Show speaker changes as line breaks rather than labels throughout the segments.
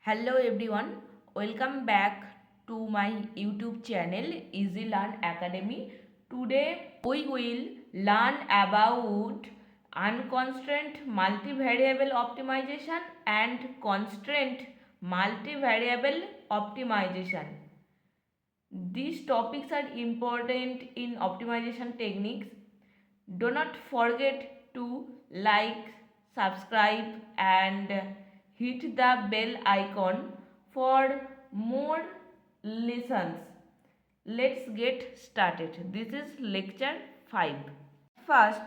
Hello everyone, welcome back to my YouTube channel Easy Learn Academy. Today we will learn about unconstrained multivariable optimization and constraint multivariable optimization. These topics are important in optimization techniques. Do not forget to like, subscribe and hit the bell icon for more lessons. Let's get started. This is lecture 5. First,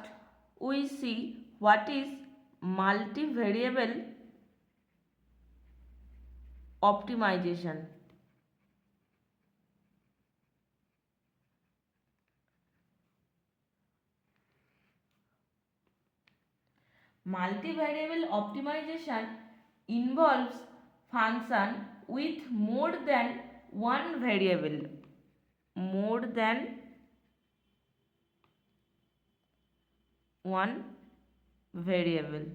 we see what is multivariable optimization. Multivariable optimization involves function with more than one variable. More than one variable.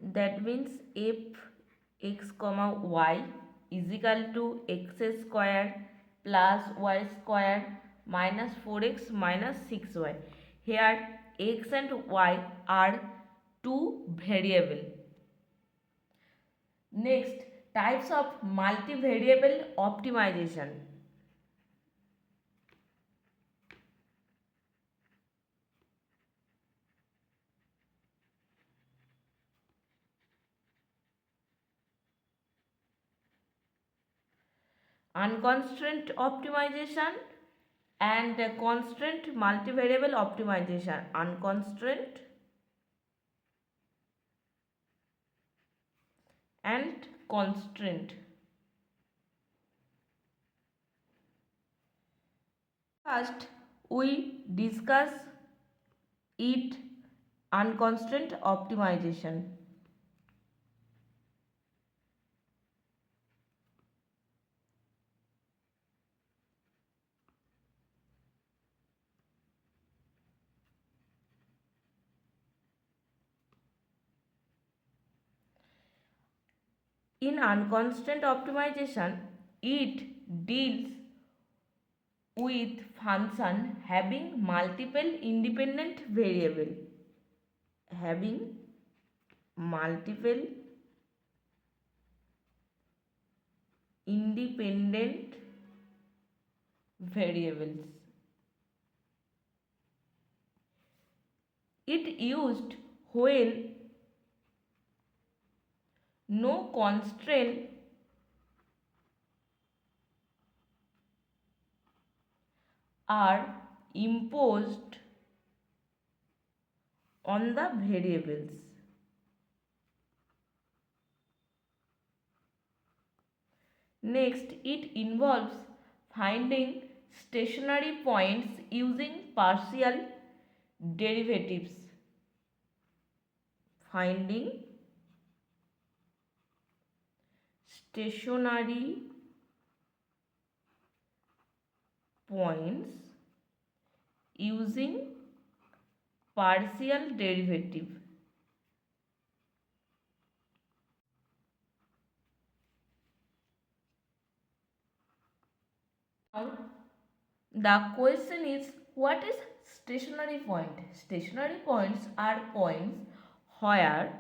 That means f x comma y is equal to x square plus y square minus 4x minus 6y. Here x and y are two variable. Next, types of multivariable optimization. Unconstrained optimization and constraint multivariable optimization. Unconstrained and constraint. First, we discuss it unconstrained optimization. In unconstrained optimization, it deals with function having multiple independent variable. Having multiple independent variables. It used when no constraint are imposed on the variables. Next, it involves finding stationary points using partial derivatives. Finding stationary points using partial derivative. Now, the question is, what is stationary point? Stationary points are points where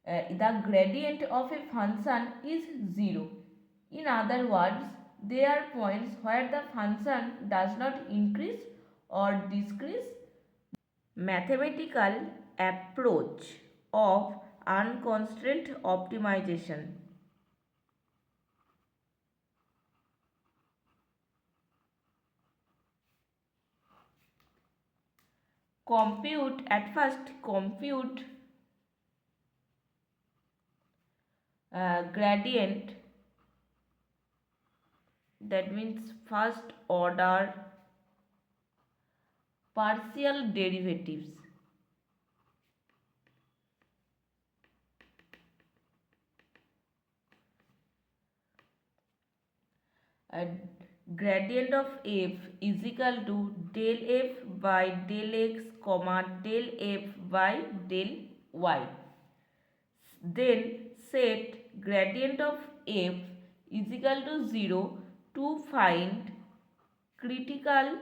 the gradient of a function is 0. In other words, they are points where the function does not increase or decrease. Mathematical approach of unconstrained optimization. Compute gradient, that means first order partial derivatives. Gradient of f is equal to del f by del x comma del f by del y. Then set gradient of f is equal to 0 to find critical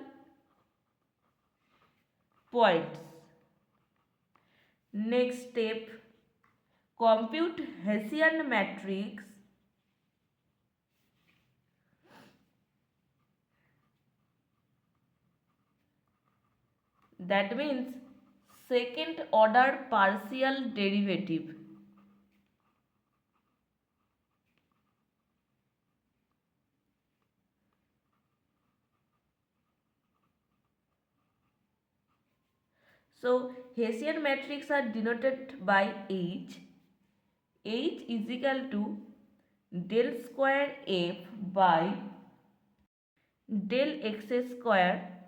points. Next step, compute Hessian matrix. That means second order partial derivative. So Hessian matrix are denoted by H. H is equal to del square f by del x square.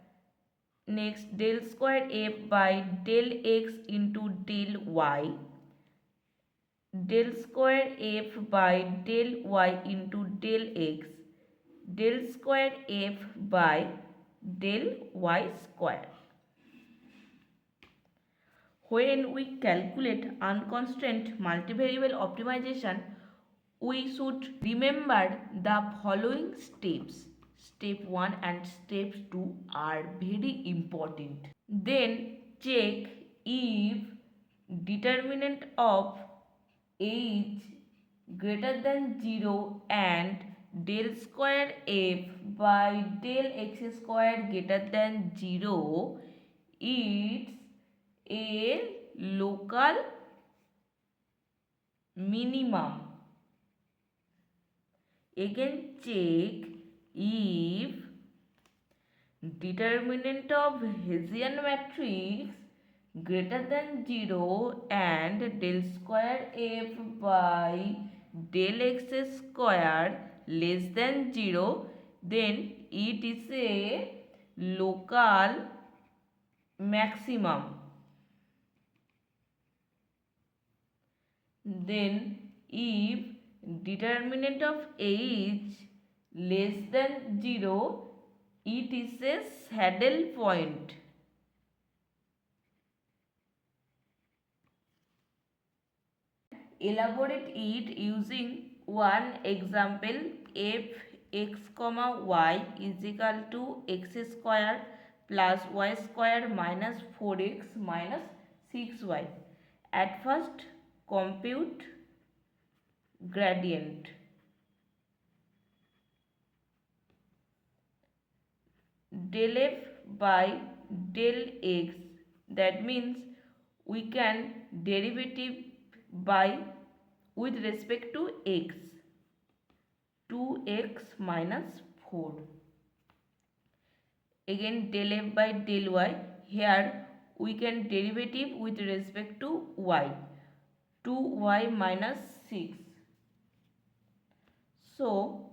Next, del square f by del x into del y. Del square f by del y into del x. Del square f by del y square. When we calculate unconstrained multivariable optimization, we should remember the following steps. Step 1 and step 2 are very important. Then check if determinant of h greater than 0 and del square f by del x square greater than 0 is a local minimum. Again check if determinant of Hessian matrix greater than 0 and del square f by del x square less than 0, then it is a local maximum. Then if determinant of h less than 0, it is a saddle point. Elaborate it using one example. F x comma y is equal to x square plus y square minus 4x minus 6y. At first compute gradient. Del f by del x, that means we can derivative by with respect to x, 2x minus 4. Again del f by del y, here we can derivative with respect to y, 2y minus 6. So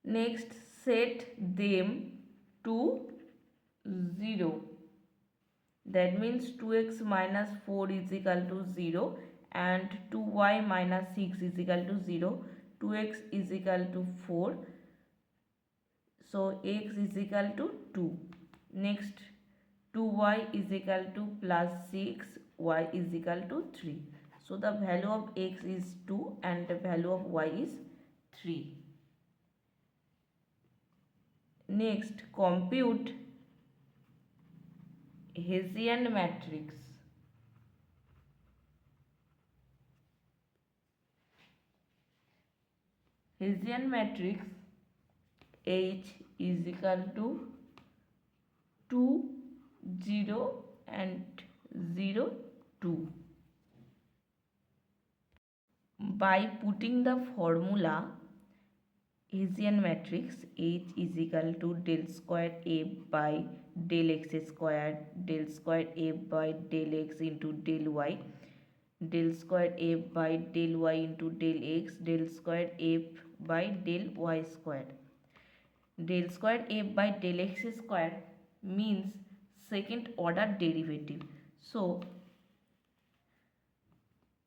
next set them to 0. That means 2x minus 4 is equal to 0 and 2y minus 6 is equal to 0. 2x is equal to 4. So x is equal to 2. Next 2y is equal to plus 6, y is equal to 3. So the value of x is 2 and the value of y is 3. Next, compute Hessian matrix. Hessian matrix H is equal to 2, 0 and 0, 2. By putting the formula Hessian matrix H is equal to del square f by del x square, del square f by del x into del y, del square f by del y into del x, del square f by del y square. Del square f by del x square means second order derivative. So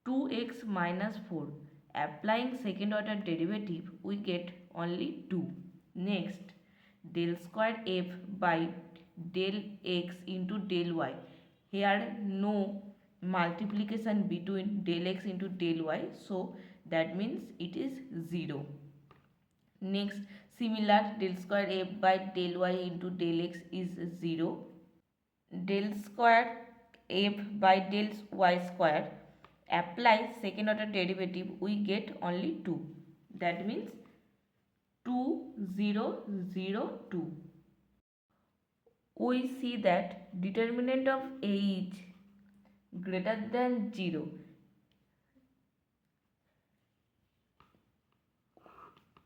2x minus 4. Applying second order derivative, we get only 2. Next, del square f by del x into del y. Here no multiplication between del x into del y, so that means it is 0. Next, similar, del square f by del y into del x is 0. Del square f by del y square, apply second order derivative, we get only 2. That means 2 0 0 2. We see that determinant of h greater than 0.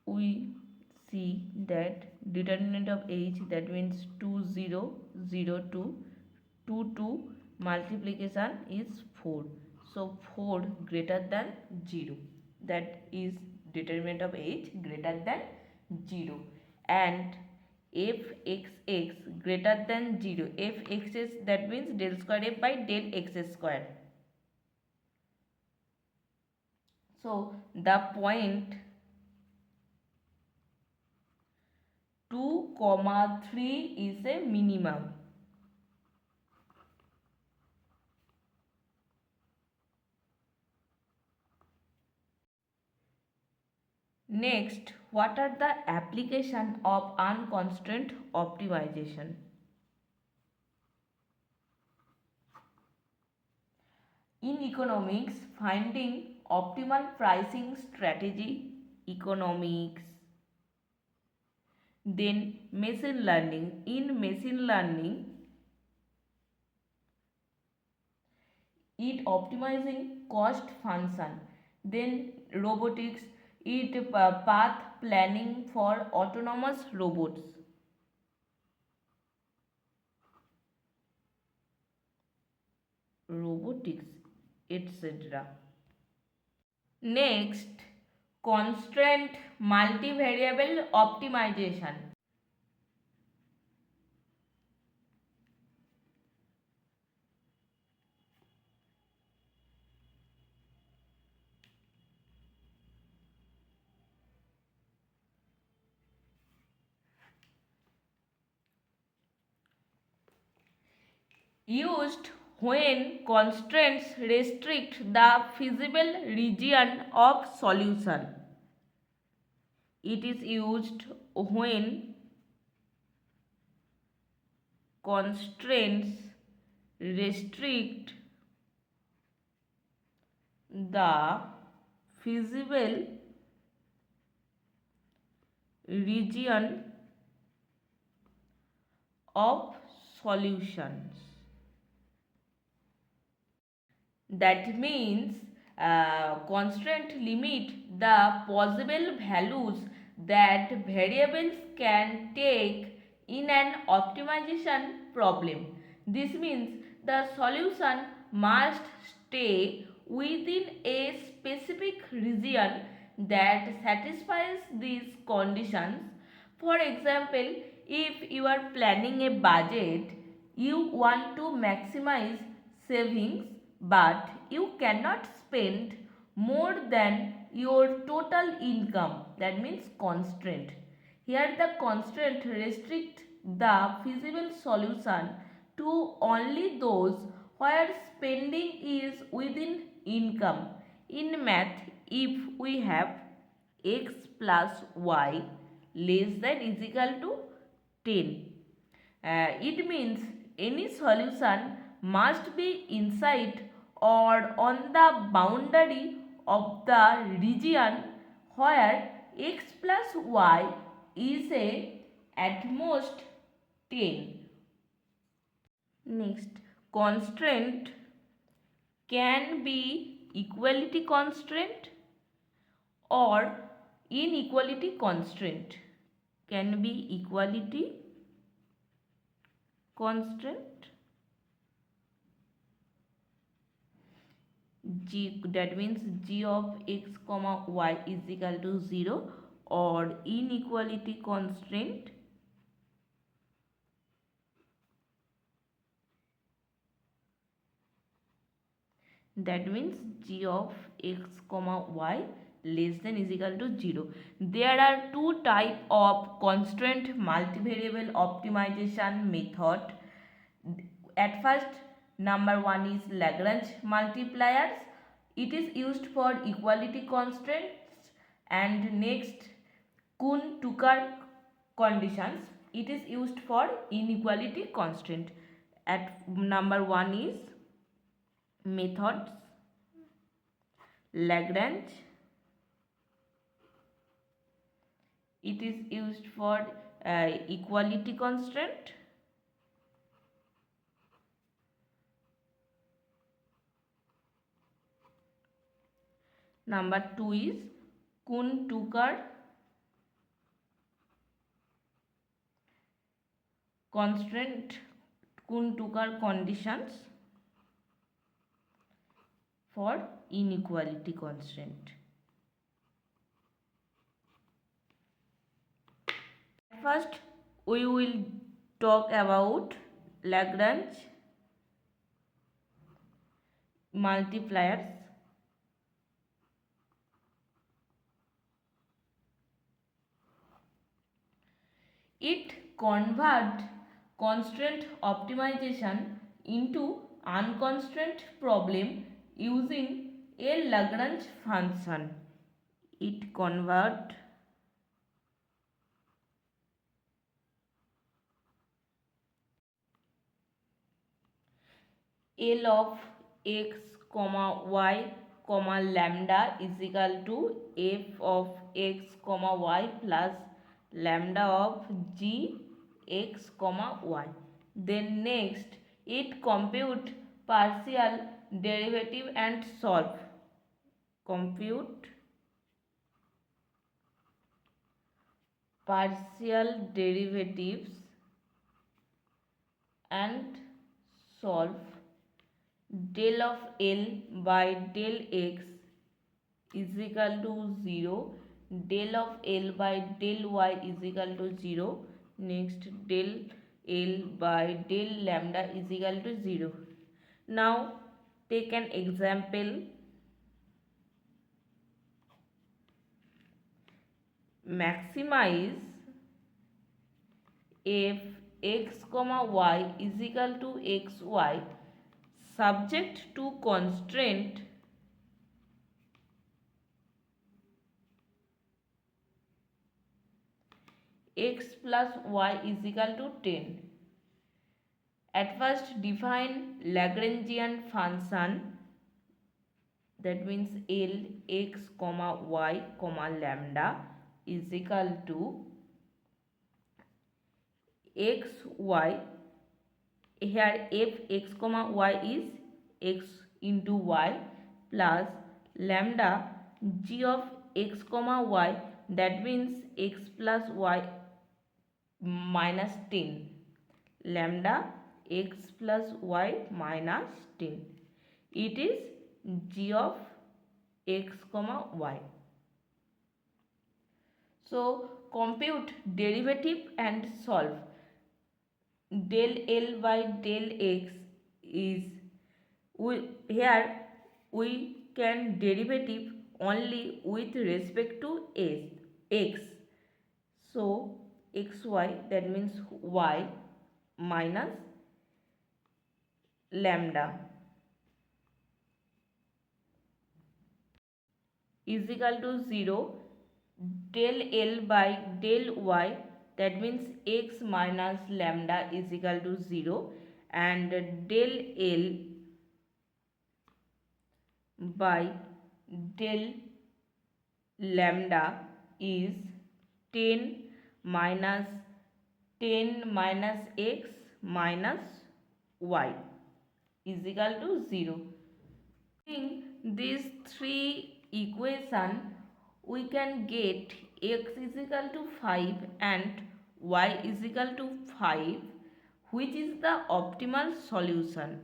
We see that determinant of h, that means 2 0 0 2, 2 2 multiplication is 4. So 4 greater than 0. That is determinant of h greater than 0. And fxx greater than 0. Fxx, that means del square f by del x square. So the point 2, 3 is a minimum. Next, what are the application of unconstrained optimization? In economics, finding optimal pricing strategy, economics. Then machine learning. In machine learning, it optimizing cost function. Then robotics, it path planning for autonomous robots. Robotics, etc. Next, constraint multivariable optimization. Used when constraints restrict the feasible region of solution. It is used when constraints restrict the feasible region of solutions. That means constraint limit the possible values that variables can take in an optimization problem. This means the solution must stay within a specific region that satisfies these conditions. For example, if you are planning a budget, you want to maximize savings, but you cannot spend more than your total income. That means constraint. Here the constraint restrict the feasible solution to only those where spending is within income. In math, if we have x plus y less than is equal to 10, it means any solution must be inside or on the boundary of the region where x plus y is a at most 10. Next, constraint can be equality constraint or inequality constraint. Can be equality constraint, g, that means g of x comma y is equal to 0, or inequality constraint, that means g of x comma y less than is equal to 0. There are two type of constraint multivariable optimization method. At first, Number 1 is Lagrange multipliers. It is used for equality constraints. And next, Kuhn-Tucker conditions. It is used for inequality constraint. At number 1 is methods, Lagrange. It is used for equality constraint. Number 2 is Kuhn-Tucker constraint, Kuhn-Tucker conditions for inequality constraint. First, we will talk about Lagrange multipliers. It converts constraint optimization into unconstrained problem using a Lagrange function. It converts L of x comma y comma lambda is equal to f of x comma y plus lambda of g x comma y. Then next it compute partial derivative and solve. Compute partial derivatives and solve. Del of L by del x is equal to 0. Del of L by del y is equal to 0. Next, del L by del lambda is equal to 0. Now take an example. Maximize f x comma y is equal to xy subject to constraint x plus y is equal to 10. At first define Lagrangian function, that means L x comma y comma lambda is equal to x y. Here f x comma y is x into y plus lambda g of x comma y, that means x plus y minus 10. Lambda x plus y minus 10. It is g of x comma y. So compute derivative and solve. Del L by del x is, here we can derivative only with respect to x. So xy, that means y minus lambda is equal to 0. Del L by del y, that means x minus lambda is equal to 0, and del L by del lambda is 10 minus x minus y is equal to 0. In these three equations, we can get x is equal to 5 and y is equal to 5, which is the optimal solution.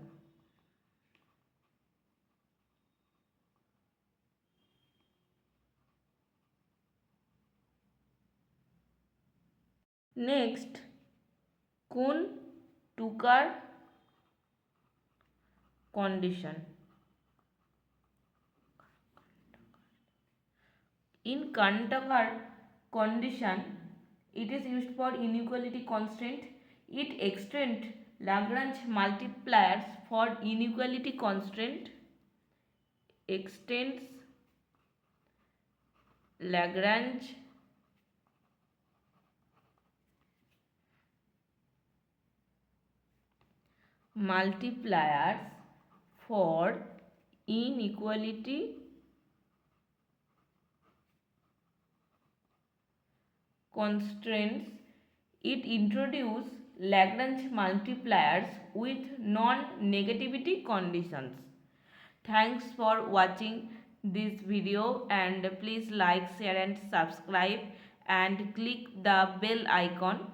Next, Kuhn-Tucker condition. In Kuhn-Tucker condition, it is used for inequality constraint. It extends Lagrange multipliers for inequality constraint, extends Lagrange multipliers for inequality constraints. It introduces Lagrange multipliers with non-negativity conditions. Thanks for watching this video, and please like, share and subscribe and click the bell icon